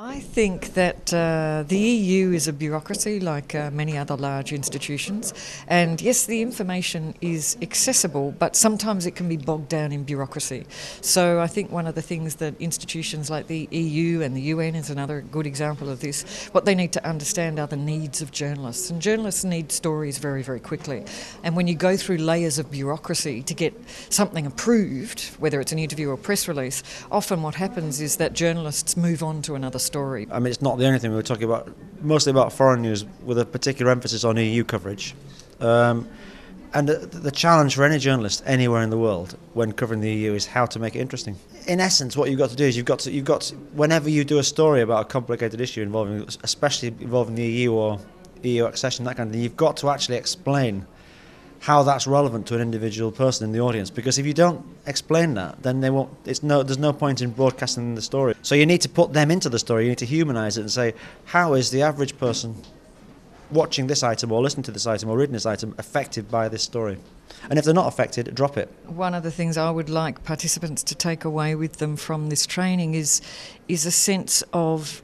I think that the EU is a bureaucracy like many other large institutions, and yes, the information is accessible, but sometimes it can be bogged down in bureaucracy. So I think one of the things that institutions like the EU and the UN is another good example of this, what they need to understand are the needs of journalists, and journalists need stories very, very quickly. And when you go through layers of bureaucracy to get something approved, whether it's an interview or press release, often what happens is that journalists move on to another story. I mean, it's not the only thing. We were talking about, mostly about foreign news with a particular emphasis on EU coverage. And the challenge for any journalist anywhere in the world when covering the EU is how to make it interesting. In essence, what you've got to do is you've got to whenever you do a story about a complicated issue especially involving the EU or EU accession, that kind of thing, you've got to actually explain how that's relevant to an individual person in the audience. Because if you don't explain that, then they won't. There's no point in broadcasting the story. So you need to put them into the story. You need to humanise it and say, how is the average person watching this item or listening to this item or reading this item affected by this story? And if they're not affected, drop it. One of the things I would like participants to take away with them from this training is a sense of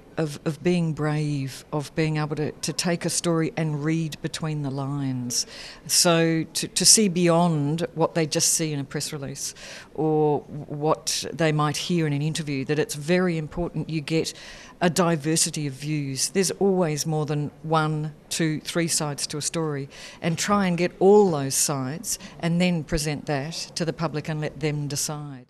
being brave, of being able to take a story and read between the lines. So to see beyond what they just see in a press release or what they might hear in an interview, that it's very important you get a diversity of views. There's always more than 1, 2, 3 sides to a story, and try and get all those sides and then present that to the public and let them decide.